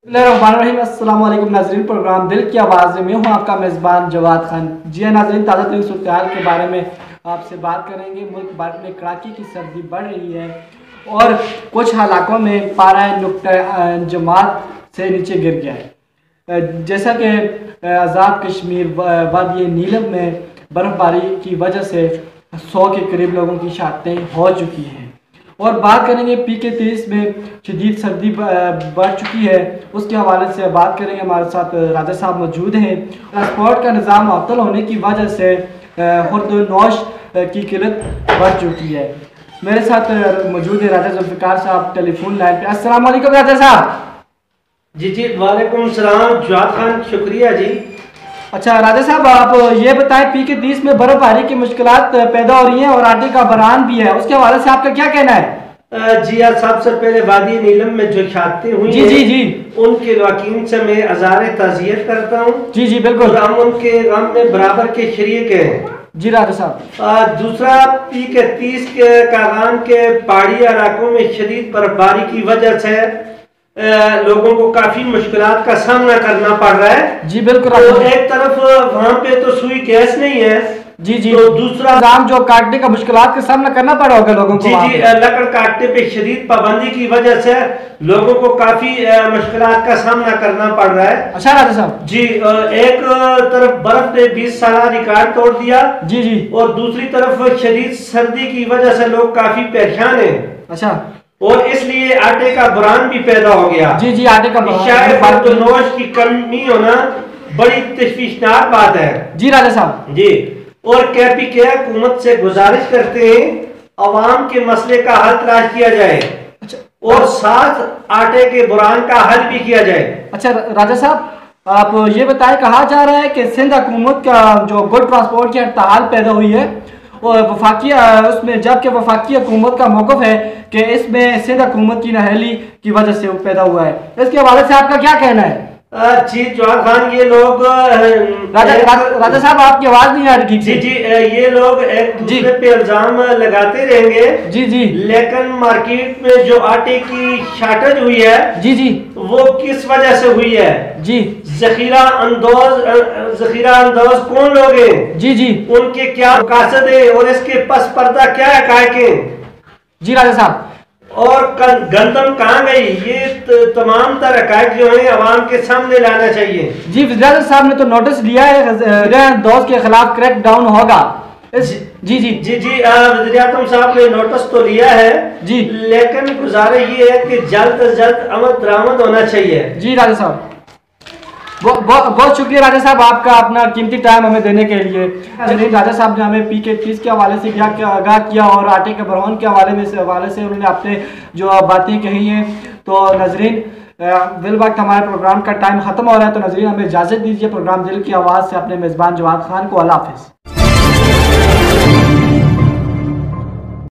अस्सलाम वालेकुम नाज़रीन, प्रोग्राम दिल की आवाज़ में हूँ आपका मेज़बान जवाद खान। जी हाँ नाज़रीन, ताज़ा तरीन सूरत के बारे में आपसे बात करेंगे। मुल्क भर में कड़ाके की सर्दी बढ़ रही है और कुछ इलाकों में पारा नुक्ता जमात से नीचे गिर गया है। जैसा कि आज़ाद कश्मीर वादी नीलम में बर्फ़बारी की वजह से 100 के करीब लोगों की शहादतें हो चुकी हैं। और बात करेंगे PK-30 में शदीद सर्दी बढ़ चुकी है, उसके हवाले से बात करेंगे। हमारे साथ राजा साहब मौजूद हैं। ट्रांसपोर्ट का निज़ाम मुअत्तल होने की वजह से खुर्द-नोश की किल्लत बढ़ चुकी है। मेरे साथ मौजूद है राजा जुल्फ़िकार साहब टेलीफोन लाइन पे। अस्सलाम वालेकुम राजा साहब। जी वालेकुम सलाम जवाद खान, शुक्रिया जी। अच्छा राजा साहब, आप ये बताएं PK-30 में बर्फबारी की मुश्किलात पैदा हो रही हैं और आटे का बहरान भी है, उसके हवाले से आपका क्या कहना है? जी आज सबसे पहले वादी नीलम में जो शहादतें हुई जी उनके वाकिन से मैं अज़ारे ताज़ियत करता हूँ। जी बिल्कुल, हम उनके गम में बराबर के शरीक हैं। जी राजा साहब। दूसरा, PK-30 के कागान के पहाड़ी इलाकों में शदीद बर्फबारी की वजह से लोगों को काफी मुश्किलात का सामना करना पड़ रहा है। जी बिल्कुल, तो एक तरफ वहाँ पे तो सुई गैस नहीं है। जी तो दूसरा काम जो काटने का मुश्किलात का सामना करना पड़ा होगा लोगों को। जी लकड़ काटने पे शदीद पाबंदी की वजह से लोगों को काफी मुश्किलात का सामना करना पड़ रहा है। अच्छा राजा साहब जी, एक तरफ बर्फ ने 20 साल रिकॉर्ड तोड़ दिया। जी और दूसरी तरफ शदीद सर्दी की वजह से लोग काफी परेशान है। अच्छा, और इसलिए आटे का बुरान भी पैदा हो गया। जी आटे का नोश की कमी होना बड़ी तशवीशनाक बात है। जी राजा साहब। जी, और KPK हुकूमत से गुजारिश करते हैं अवाम के मसले का हल तलाश किया जाए। अच्छा, और साथ आटे के बुरान का हल भी किया जाए। अच्छा राजा साहब, आप ये बताएं, कहा जा रहा है कि सिंध हुकूमत का जो गुड ट्रांसपोर्ट की हड़ताल पैदा हुई है और वफाकी उसमें, जबकि वफाकी हुकूमत का मौक़िफ़ है कि इसमें सिंध हुकूमत की नाअहली की वजह से वो पैदा हुआ है, इसके हवाले से आपका क्या कहना है? जी जवाद खान, ये लोग राजा साहब आपकी आवाज नहीं आ रही। जी ये लोग एक दूसरे पे इल्जाम लगाते रहेंगे। जी लेकिन मार्केट में जो आटे की शॉर्टेज हुई है जी वो किस वजह से हुई है? जी जखीरा अंदाज कौन लोग हैं? जी उनके क्या मकासद है और इसके पस पर्दा क्या है? जी राजा साहब, और गंदम कहाँ गई? ये तमाम तरह जो है अवाम के सामने लाना चाहिए। जी वज़ीर साहब ने तो नोटिस दिया है दोस्त के खिलाफ क्रैक डाउन होगा। जी वज़ीर आज़म साहब ने नोटिस तो लिया है जी, लेकिन गुजारिश ये है कि जल्द से जल्द अमल दरामद होना चाहिए। जी राजा साहब, बहुत शुक्रिया राजा साहब आपका अपना कीमती टाइम हमें देने के लिए। राजा साहब ने हमें PK-30 के हवाले से आगाह किया और आटे के बरहन के हवाले से उन्होंने अपने जो बातें कही हैं। तो नाज़रीन, बिल वक्त हमारे प्रोग्राम का टाइम ख़त्म हो रहा है, तो नाज़रीन हमें इजाज़त दीजिए। प्रोग्राम दिल की आवाज़ से अपने मेज़बान जवाद खान को अल्लाह हाफ़िज़।